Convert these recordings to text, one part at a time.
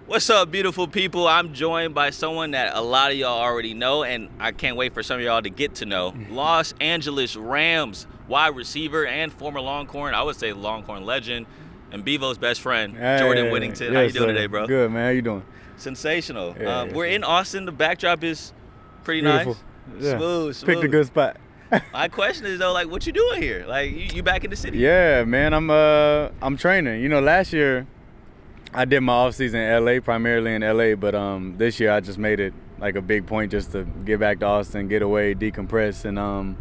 What's up, beautiful people? I'm joined by someone that a lot of y'all already know, and I can't wait for some of y'all to get to know. Los Angeles Rams wide receiver and former Longhorn, I would say Longhorn legend, and Bevo's best friend, Jordan Whittington. How you doing today, bro? Good, man. How you doing? Sensational. Yeah, we're in Austin. The backdrop is pretty beautiful. Nice. Yeah. Smooth. Picked a good spot. My question is, though, like, what you doing here? Like, you back in the city? Yeah, man. I'm training. You know, last year I did my off season in LA, primarily in LA, but this year I just made it like a big point just to get back to Austin, get away, decompress, and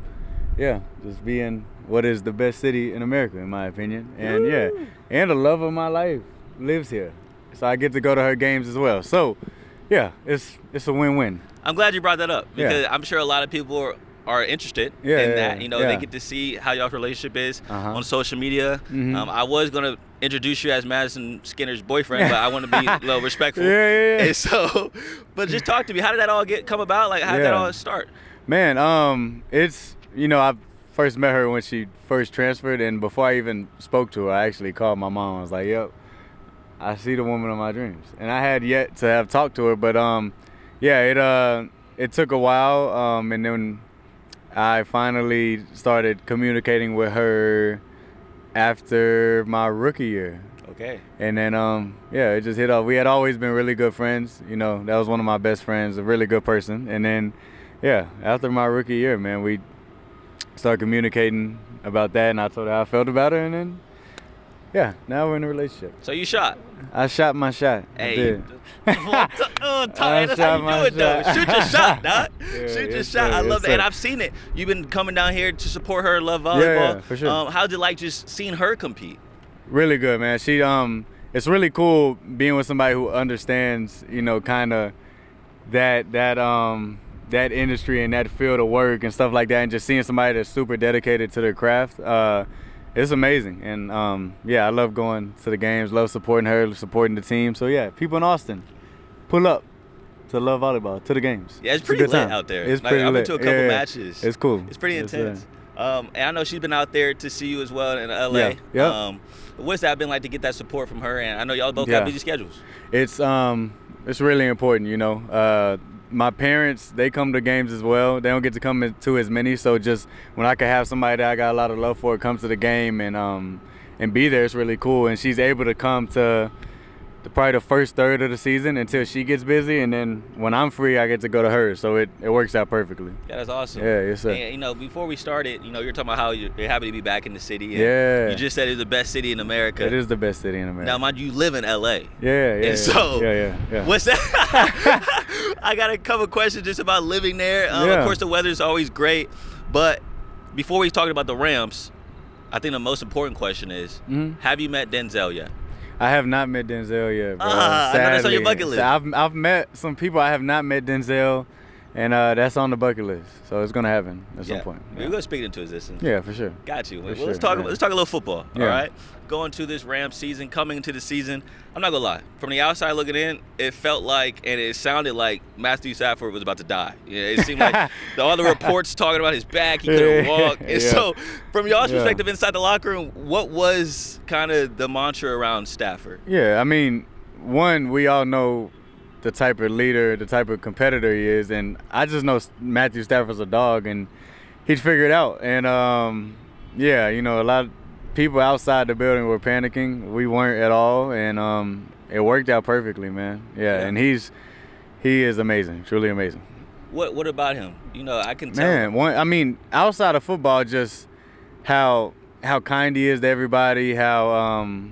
yeah, just be in what is the best city in America, in my opinion. And Woo! yeah, and the love of my life lives here, so I get to go to her games as well. So yeah, it's a win-win. I'm glad you brought that up because I'm sure a lot of people are interested in that. You know, they get to see how y'all's relationship is on social media. I was going to introduce you as Madison Skinner's boyfriend, but I want to be a little respectful. And so, but just talk to me. How did that all come about? Like, how did that all start? Man, it's, you know, I first met her when she first transferred, and before I even spoke to her, I actually called my mom. I was like, yep, I see the woman of my dreams. And I had yet to have talked to her, but yeah, it took a while, and then I finally started communicating with her after my rookie year. Okay. And then, yeah, it just hit off. We had always been really good friends. You know, that was one of my best friends, a really good person. And then, yeah, after my rookie year, man, we started communicating about that, and I told her how I felt about her, and then, yeah, now we're in a relationship. So you shot? I shot my shot. Hey. I did. That's how you do it, though. Shoot your shot, dog. Shoot your shot. I love that. And I've seen it. You've been coming down here to support her, love volleyball. Yeah, for sure. How's it like just seeing her compete? Really good, man. She, it's really cool being with somebody who understands, you know, kind of that industry and that field of work and stuff like that, and just seeing somebody that's super dedicated to their craft. It's amazing, and yeah, I love going to the games, love supporting her, supporting the team. So yeah, people in Austin, pull up to Love Volleyball, to the games. Yeah, it's pretty lit out there. It's pretty lit. I've been to a couple matches. It's cool. It's pretty intense. And I know she's been out there to see you as well in LA. Yeah. What's that been like to get that support from her? And I know y'all both got busy schedules. It's really important, you know. My parents, they come to games as well. They don't get to come to as many, so just when I can have somebody that I got a lot of love for come to the game and be there, it's really cool. And she's able to come to probably the first third of the season until she gets busy, and then when I'm free, I get to go to her. So it works out perfectly. Yeah, that's awesome. Yeah, yes, sir. And, you know, before we started, you know, you're talking about how you're happy to be back in the city. And yeah. You just said it's the best city in America. It is the best city in America. Now, mind you, live in LA. Yeah. And so, yeah. What's that? I got a couple questions just about living there. Of course, the weather's always great. But before we talk about the Rams, I think the most important question is, have you met Denzel yet? I have not met Denzel yet, bro. I know that's on your bucket list. I've met some people. I have not met Denzel, and that's on the bucket list. So it's gonna happen at some point. We're gonna speak into existence. Yeah, for sure. Got you. Well, sure. let's talk a little football. Yeah. All right. Going to this Rams season, coming into the season, I'm not gonna lie. From the outside looking in, it felt like and it sounded like Matthew Stafford was about to die. Yeah, it seemed like all the reports talking about his back, he couldn't walk. And so, from y'all's perspective inside the locker room, what was kind of the mantra around Stafford? Yeah, I mean, one, we all know the type of leader, the type of competitor he is, and I just know Matthew Stafford's a dog, and he'd figure it out. And yeah, you know, a lot of people outside the building were panicking. We weren't at all, and it worked out perfectly, man. Yeah. And he is amazing, truly amazing. What about him? You know, I can tell. Man, I mean, outside of football, just how kind he is to everybody, how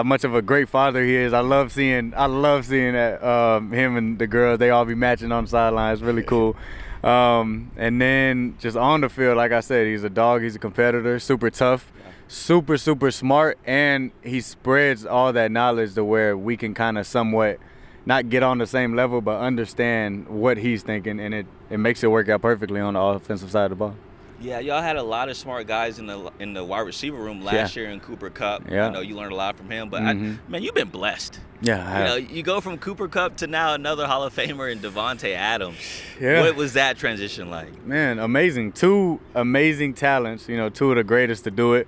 much of a great father he is. I love seeing that him and the girls, they all be matching on the sidelines. Really cool. And then just on the field, like I said, he's a dog. He's a competitor, super tough, super smart, and he spreads all that knowledge to where we can kind of somewhat not get on the same level, but understand what he's thinking, and it makes it work out perfectly on the offensive side of the ball. Yeah, y'all had a lot of smart guys in the wide receiver room last year in Cooper Kupp. Yeah. You know, you learned a lot from him. But, man, you've been blessed. Yeah, you know, you go from Cooper Kupp to now another Hall of Famer in Devontae Adams. Yeah. What was that transition like? Man, amazing. Two amazing talents, you know, two of the greatest to do it.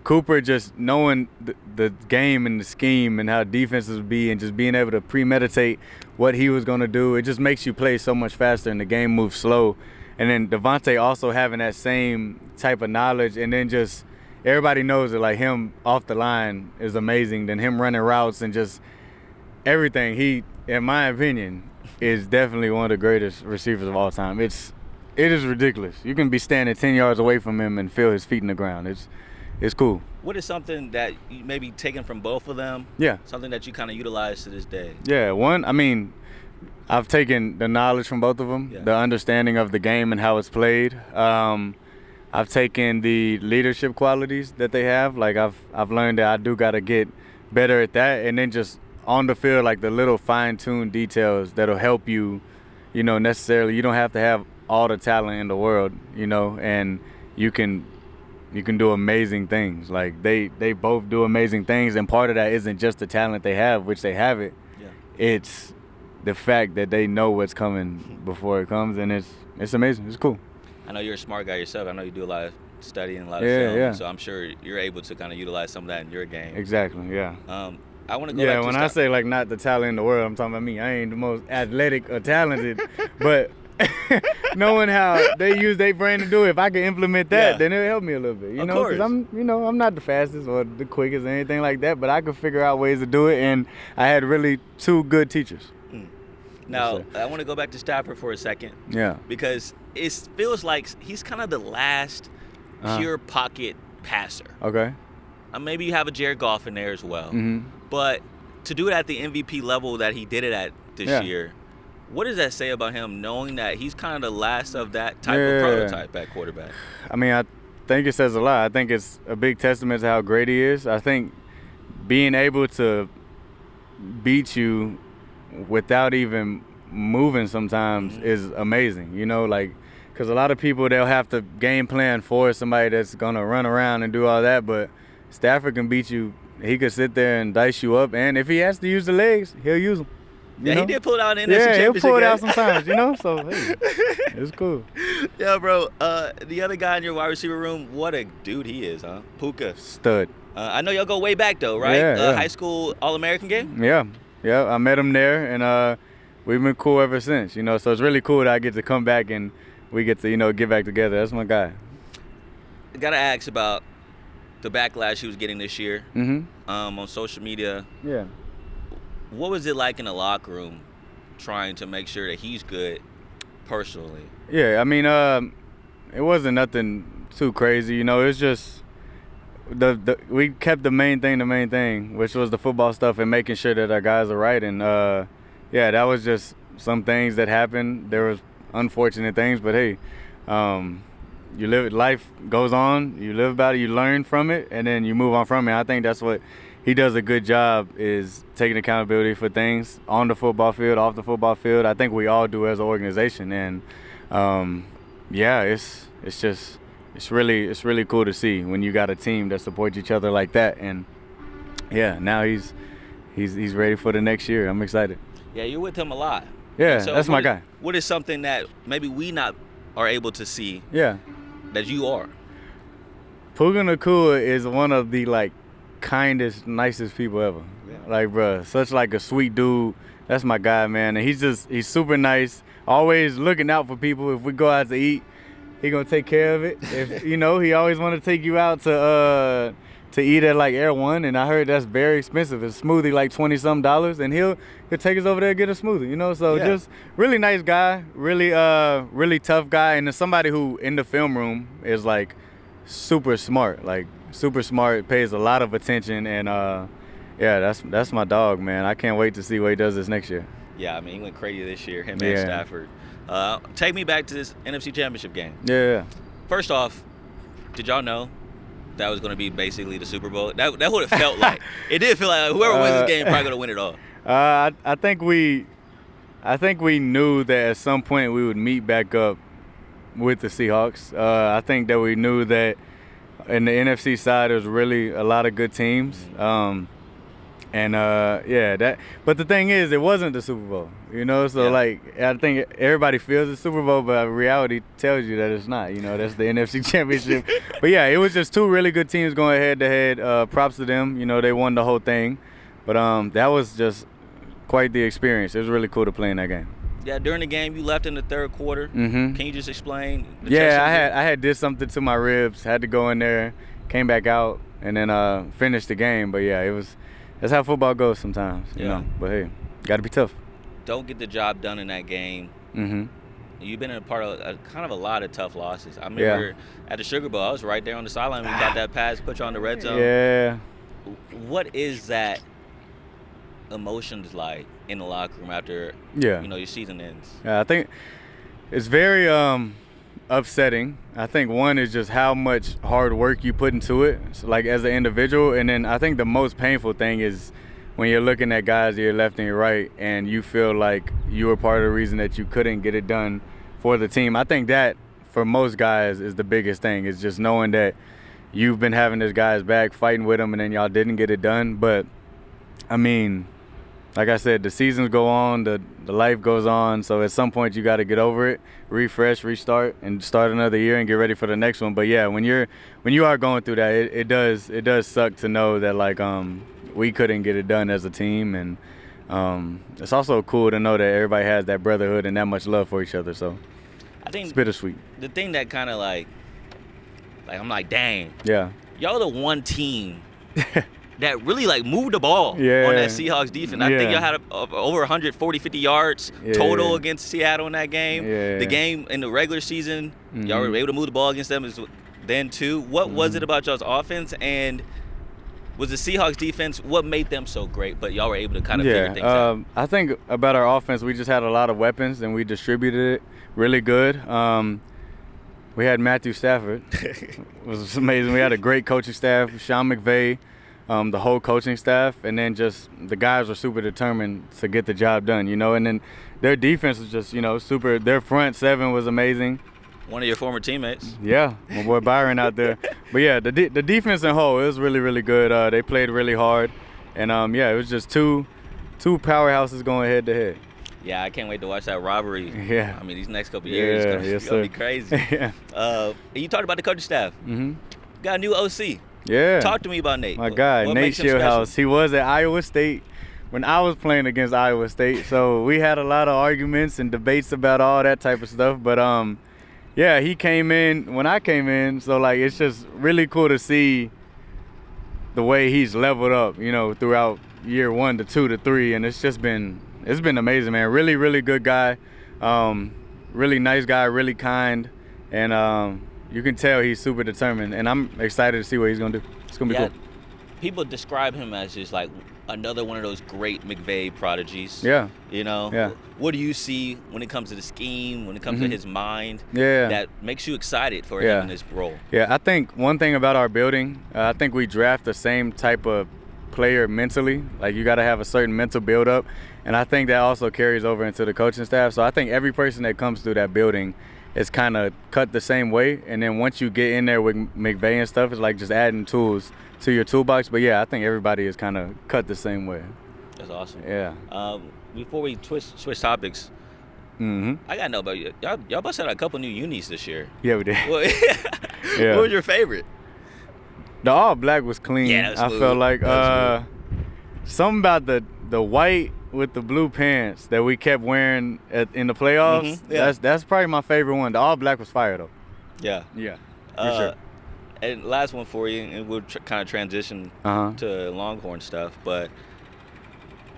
Cooper just knowing the game and the scheme and how defenses would be and just being able to premeditate what he was going to do, it just makes you play so much faster and the game moves slow. And then Devontae also having that same type of knowledge, and then just everybody knows that, like, him off the line is amazing. Then him running routes and just everything. He, in my opinion, is definitely one of the greatest receivers of all time. It is ridiculous. You can be standing 10 yards away from him and feel his feet in the ground. It's cool. What is something that you maybe taken from both of them? Yeah. Something that you kind of utilize to this day? Yeah, I've taken the knowledge from both of them, the understanding of the game and how it's played. I've taken the leadership qualities that they have. Like, I've learned that I do got to get better at that. And then just on the field, like the little fine-tuned details that'll help you, necessarily. You don't have to have all the talent in the world, and you can do amazing things. Like, they both do amazing things, and part of that isn't just the talent they have, which they have it. Yeah. It's the fact that they know what's coming before it comes, and it's amazing. It's cool. I know you're a smart guy yourself. I know you do a lot of studying, a lot of film, so I'm sure you're able to kind of utilize some of that in your game. Exactly, yeah. I want to go back to when I say, like, not the talent in the world, I'm talking about me. I ain't the most athletic or talented, but knowing how they use their brain to do it, if I can implement that, then it'll help me a little bit, you know? Because I'm not the fastest or the quickest or anything like that, but I could figure out ways to do it, and I had really two good teachers. Now, I want to go back to Stafford for a second. Yeah. Because it feels like he's kind of the last pure pocket passer. Okay. Maybe you have a Jared Goff in there as well. Mm-hmm. But to do it at the MVP level that he did it at this year, what does that say about him, knowing that he's kind of the last of that type of prototype at quarterback? I think it says a lot. I think it's a big testament to how great he is. I think being able to beat you without even moving sometimes is amazing, because a lot of people, they'll have to game plan for somebody that's going to run around and do all that, but Stafford can beat you. He could sit there and dice you up, and if he has to use the legs, he'll use them. He did pull it out in the NFC Championship. Yeah, he'll pull it out sometimes, so hey, it's cool. Yeah, bro, the other guy in your wide receiver room, what a dude he is, huh? Puka. Stud. I know y'all go way back, though, right? Yeah. High school All-American game? Yeah, I met him there, and we've been cool ever since, so it's really cool that I get to come back and we get to, get back together. That's my guy. I got to ask about the backlash he was getting this year on social media. Yeah. What was it like in the locker room trying to make sure that he's good personally? Yeah, it wasn't nothing too crazy, it's just we kept the main thing, which was the football stuff and making sure that our guys are right. And that was just some things that happened. There was unfortunate things, but hey, you live, life goes on, you live about it, you learn from it, and then you move on from it. I think that's what he does a good job, is taking accountability for things on the football field, off the football field. I think we all do as an organization, and it's really cool to see when you got a team that supports each other like that. And now he's ready for the next year. I'm excited. Yeah, you're with him a lot. Yeah, so that's my guy. What is something that maybe we not are able to see? Yeah, that you are. Puka Nacua is one of the kindest, nicest people ever. Yeah. Bruh, such a sweet dude. That's my guy, man. And he's super nice. Always looking out for people. If we go out to eat, he gonna take care of it. If he always want to take you out to eat at Air One, and I heard that's very expensive. It's smoothie $20-something, and he'll take us over there and get a smoothie. So just really nice guy, really tough guy, and somebody who in the film room is super smart, pays a lot of attention, and that's my dog, man. I can't wait to see what he does this next year. Yeah, he went crazy this year, him and Stafford. Take me back to this NFC Championship game. Yeah. First off, did y'all know that was going to be basically the Super Bowl? That what it felt like. It did feel like whoever wins this game probably going to win it all. I think we knew that at some point we would meet back up with the Seahawks. I think that we knew that in the NFC side there was really a lot of good teams. And but the thing is, it wasn't the Super Bowl, you know. So like, I think everybody feels the Super Bowl, but reality tells you that it's not. You know, that's the NFC Championship. But yeah, it was just two really good teams going head to head. Props to them. You know, they won the whole thing. But that was just quite the experience. It was really cool to play in that game. Yeah, during the game, you left in the third quarter. Mm-hmm. Can you just explain? I had did something to my ribs. Had to go in there, came back out, and then finished the game. But yeah, that's how football goes sometimes, you know. But hey, got to be tough. Don't get the job done in that game. Mm-hmm. You've been in a part of kind of a lot of tough losses. I remember at the Sugar Bowl, I was right there on the sideline when you got that pass, put you on the red zone. Yeah. What is that emotions like in the locker room after your season ends? I think it's very upsetting. I think one is just how much hard work you put into it, so like as an individual, and then I think the most painful thing is when you're looking at guys to your left and your right and you feel like you were part of the reason that you couldn't get it done for the team. I think that for most guys is the biggest thing, is just knowing that you've been having this guy's back, fighting with him, and then y'all didn't get it done. But I mean, like I said, the seasons go on, the life goes on, so at some point you got to get over it, refresh, restart, and start another year and get ready for the next one. But yeah, when you are going through that, it does suck to know that like we couldn't get it done as a team, and it's also cool to know that everybody has that brotherhood and that much love for each other. So I think it's bittersweet. The thing that kind of like I'm like, dang, y'all the one team that really like moved the ball on that Seahawks defense. I think y'all had over 140, 50 yards total against Seattle in that game. The game in the regular season, y'all were able to move the ball against them then too. What was it about y'all's offense, and was the Seahawks defense, what made them so great, but y'all were able to kind of figure things out? I think about our offense, we just had a lot of weapons and we distributed it really good. We had Matthew Stafford. It was amazing. We had a great coaching staff, Sean McVay, the whole coaching staff, and then just the guys were super determined to get the job done, you know. And then their defense was just, you know, super. Their front seven was amazing. One of your former teammates. Yeah, my boy Byron out there. But yeah, the defense in whole, it was really, really good. They played really hard, and it was just two powerhouses going head to head. Yeah, I can't wait to watch that rivalry. Yeah. I mean, these next couple of years it's gonna be crazy. You talked about the coaching staff. Mm-hmm. Got a new OC. Yeah. Talk to me about Nate. My guy, Nate Shieldhouse. He was at Iowa State when I was playing against Iowa State. So we had a lot of arguments and debates about all that type of stuff. But he came in when I came in. So like, it's just really cool to see the way he's leveled up, you know, throughout year 1 to 2 to 3, and it's been amazing, man. Really, really good guy. Really nice guy, really kind, and you can tell he's super determined, and I'm excited to see what he's gonna do. It's gonna be cool. People describe him as just like another one of those great McVay prodigies. Yeah. You know? Yeah. What do you see when it comes to the scheme, when it comes to his mind, Yeah. that makes you excited for him in this role? Yeah, I think one thing about our building, I think we draft the same type of player mentally. Like, you got to have a certain mental build-up, and I think that also carries over into the coaching staff. So I think every person that comes through that building is kind of cut the same way, and then once you get in there with McVay and stuff, it's like just adding tools to your toolbox. But yeah, I think everybody is kind of cut the same way. That's awesome. Yeah. Before we switch topics, I gotta know about you. Y'all busted out a couple new unis this year. Yeah, we did. Well, Yeah. What was your favorite? The all black was clean. Yeah, that was I smooth. felt like something about the white with the blue pants that we kept wearing in the playoffs. Yeah. That's probably my favorite one. The all black was fire though. Yeah. Yeah. For sure. And last one for you, and we'll kind of transition to Longhorn stuff, but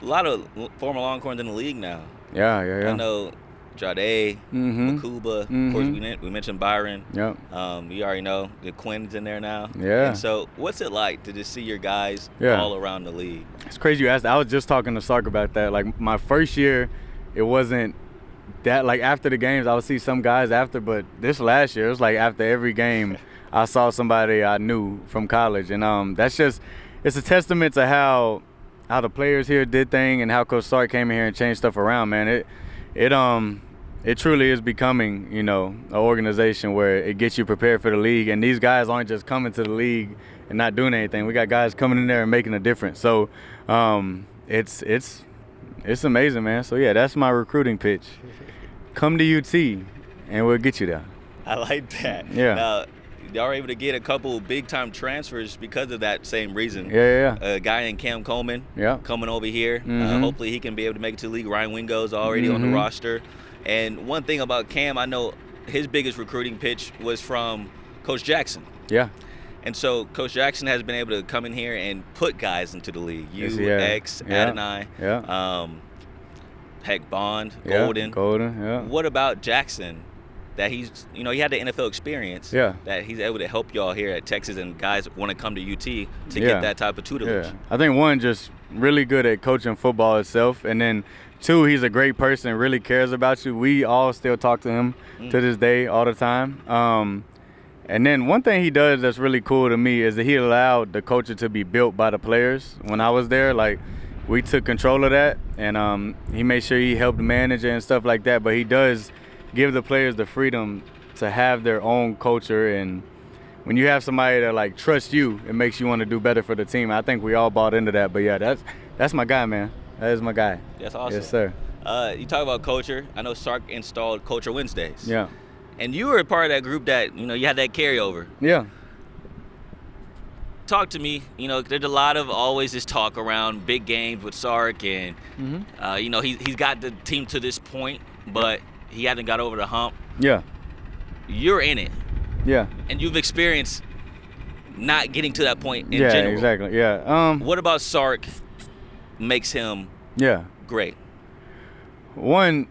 a lot of former Longhorns in the league now. Yeah. I know Jade, Makuba, of course we mentioned Byron. Yep. You already know the Quinn's in there now. Yeah. And so what's it like to just see your guys all around the league? It's crazy you asked. I was just talking to Sark about that. Like, my first year, it wasn't that, like, after the games, I would see some guys after, but this last year, it was like after every game, I saw somebody I knew from college. And that's just, it's a testament to how the players here did things and how Coach Sark came in here and changed stuff around, man. it truly is becoming, you know, an organization where it gets you prepared for the league. And these guys aren't just coming to the league and not doing anything. We got guys coming in there and making a difference. So it's amazing, man. So, yeah, that's my recruiting pitch. Come to UT, and we'll get you there. I like that. Yeah. Now, y'all are able to get a couple big-time transfers because of that same reason. Yeah. A guy named Cam Coleman coming over here. Hopefully he can be able to make it to the league. Ryan Wingo's already on the roster. And one thing about Cam, I know his biggest recruiting pitch was from Coach Jackson. Yeah. And so Coach Jackson has been able to come in here and put guys into the league. X, Adonai, heck, Bond, Golden. What about Jackson? That he had the NFL experience. That he's able to help y'all here at Texas, and guys want to come to UT to get that type of tutelage. I think one, just really good at coaching football itself, and then two, he's a great person, really cares about you. We all still talk to him to this day all the time. And then one thing he does that's really cool to me is that he allowed the culture to be built by the players. When I was there, like, we took control of that, and he made sure he helped manage it and stuff like that. But he does give the players the freedom to have their own culture, and when you have somebody that like trusts you, it makes you want to do better for the team. I think we all bought into that. But yeah, that's my guy, man. That is my guy. That's awesome. Yes, sir. You talk about culture. I know Sark installed Culture Wednesdays. Yeah. And you were a part of that group that, you had that carryover. Yeah. Talk to me. There's a lot of always this talk around big games with Sark, and he's got the team to this point, but he hasn't got over the hump. Yeah. You're in it. Yeah. And you've experienced not getting to that point in general. Yeah, exactly. Yeah. What about Sark makes him great? One,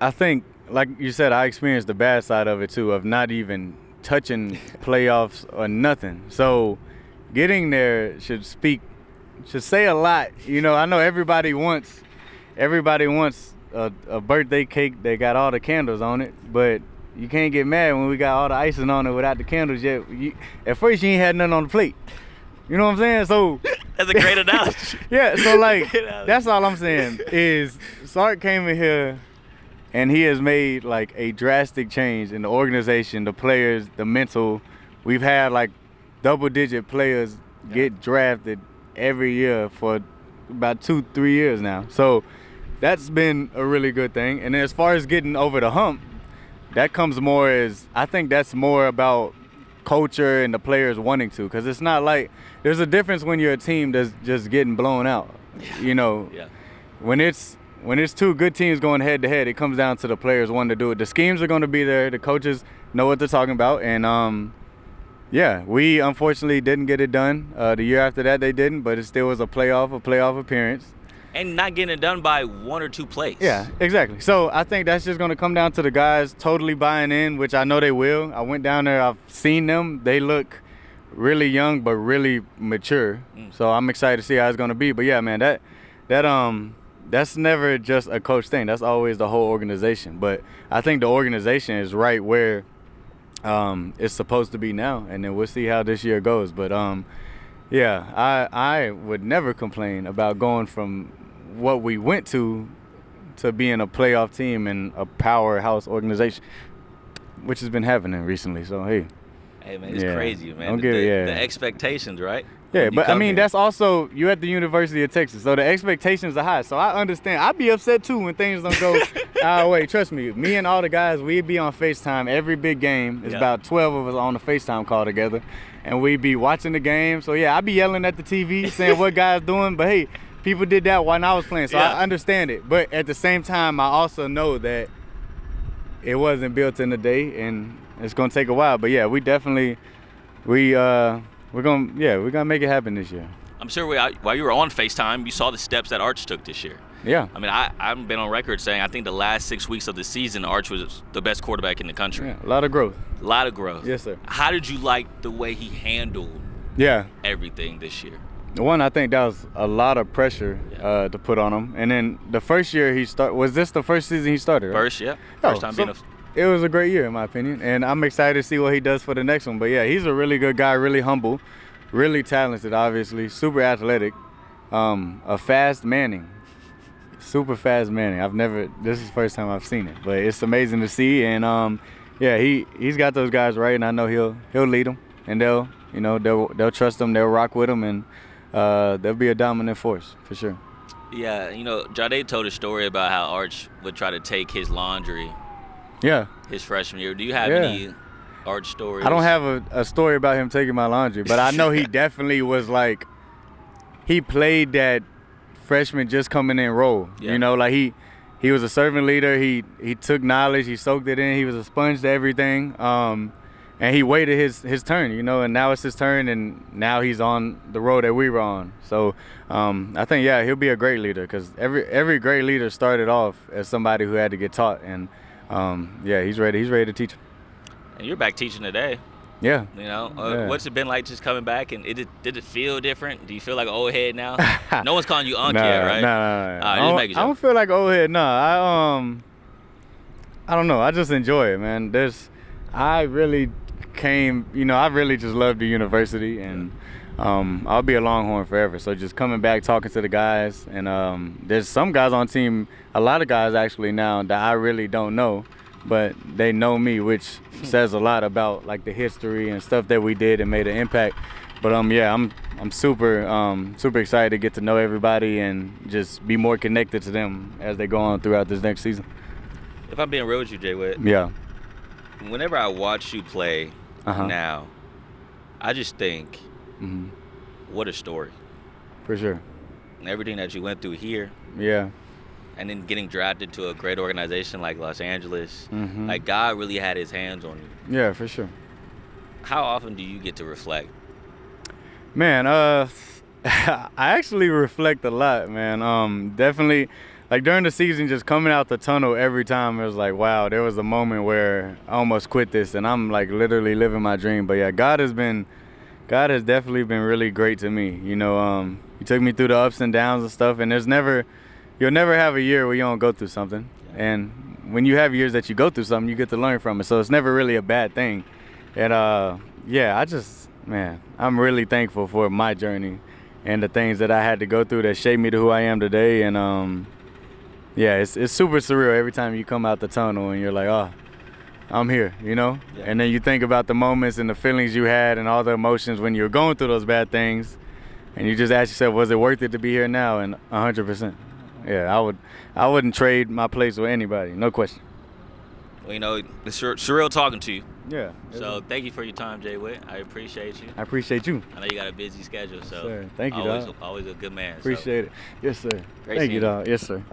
I think, like you said, I experienced the bad side of it too, of not even touching playoffs or nothing. So getting there should say a lot. I know everybody wants a birthday cake that got all the candles on it, but you can't get mad when we got all the icing on it without the candles yet. At first, you ain't had nothing on the plate. You know what I'm saying? So that's a great analogy. Yeah, so like that's all I'm saying is Sark came in here and he has made like a drastic change in the organization, the players, the mental. We've had like double-digit players get drafted every year for about 2-3 years now. So that's been a really good thing. And as far as getting over the hump, that comes more as, I think that's more about culture and the players wanting to, because it's not like, there's a difference when you're a team that's just getting blown out. When it's two good teams going head to head, it comes down to the players wanting to do it. The schemes are going to be there. The coaches know what they're talking about. And we unfortunately didn't get it done. The year after that they didn't, but it still was a playoff appearance. And not getting it done by one or two plays. Yeah, exactly. So I think that's just going to come down to the guys totally buying in, which I know they will. I went down there. I've seen them. They look really young but really mature. So I'm excited to see how it's going to be. But, yeah, man, that's never just a coach thing. That's always the whole organization. But I think the organization is right where it's supposed to be now, and then we'll see how this year goes. But, I would never complain about going from what we went to being a playoff team and a powerhouse organization, which has been happening recently. So, hey, man, it's crazy, man. The expectations, right? Yeah, but I mean, that's also, you're at the University of Texas, so the expectations are high. So I understand. I'd be upset too when things don't go our way. Trust me, me and all the guys, we'd be on FaceTime every big game. It's about 12 of us on the FaceTime call together, and we'd be watching the game. So yeah, I'd be yelling at the TV saying what guys doing, but hey, people did that when I was playing, so I understand it. But at the same time, I also know that it wasn't built in a day, and it's gonna take a while. But yeah, we definitely we're gonna make it happen this year. I'm sure while you were on FaceTime, you saw the steps that Arch took this year. Yeah. I mean, I've been on record saying I think the last 6 weeks of the season, Arch was the best quarterback in the country. Yeah, a lot of growth. A lot of growth. Yes, sir. How did you like the way he handled everything this year? One, I think that was a lot of pressure to put on him. And then the first year was this the first season he started, right? First time being it was a great year, in my opinion, and I'm excited to see what he does for the next one. But yeah, he's a really good guy, really humble, really talented, obviously, super athletic, a fast Manning. super fast man. This is the first time I've seen it, but it's amazing to see. And yeah, he's got those guys right, and I know he'll lead them, and they'll trust him, they'll rock with him, and they'll be a dominant force for sure. Yeah, Jade told a story about how Arch would try to take his laundry. Yeah. His freshman year. Do you have any Arch stories? I don't have a story about him taking my laundry, but I know he definitely was like, he played that freshman just coming in role. Yeah. Like he was a servant leader. He took knowledge. He soaked it in. He was a sponge to everything. And he waited his turn, and now it's his turn, and now he's on the road that we were on. So I think, he'll be a great leader, because every great leader started off as somebody who had to get taught, and he's ready to teach. And you're back teaching today. Yeah. What's it been like just coming back, and did it feel different? Do you feel like an old head now? No one's calling you Unc yet, right? No. I don't feel like an old head. No, I don't know. I just enjoy it, man. I really just love the university, and I'll be a Longhorn forever. So just coming back, talking to the guys, and there's some guys on team, a lot of guys actually now that I really don't know, but they know me, which says a lot about like the history and stuff that we did and made an impact. But I'm super excited to get to know everybody and just be more connected to them as they go on throughout this next season. If I'm being real with you, Jay Witt, whenever I watch you play now, I just think, what a story. For sure. And everything that you went through here. Yeah. And then getting drafted to a great organization like Los Angeles. Like, God really had his hands on you. Yeah, for sure. How often do you get to reflect? Man, I actually reflect a lot, man. Definitely, like during the season, just coming out the tunnel every time, it was like, wow, there was a moment where I almost quit this, and I'm like literally living my dream. But yeah, God has definitely been really great to me. He took me through the ups and downs and stuff, and you'll never have a year where you don't go through something. And when you have years that you go through something, you get to learn from it. So it's never really a bad thing. And I'm really thankful for my journey and the things that I had to go through that shaped me to who I am today. And it's super surreal every time you come out the tunnel and you're like, oh, I'm here, Yeah. And then you think about the moments and the feelings you had and all the emotions when you're going through those bad things, and you just ask yourself, was it worth it to be here now? And 100%. Yeah, I wouldn't trade my place with anybody, no question. Well, it's surreal talking to you. Yeah. So thank you for your time, Jay Witt. I appreciate you. I appreciate you. I know you got a busy schedule, so sir. Thank you, dog. Always a good man. Appreciate it. Yes, sir. Great Thank you, seeing dog. Yes, sir.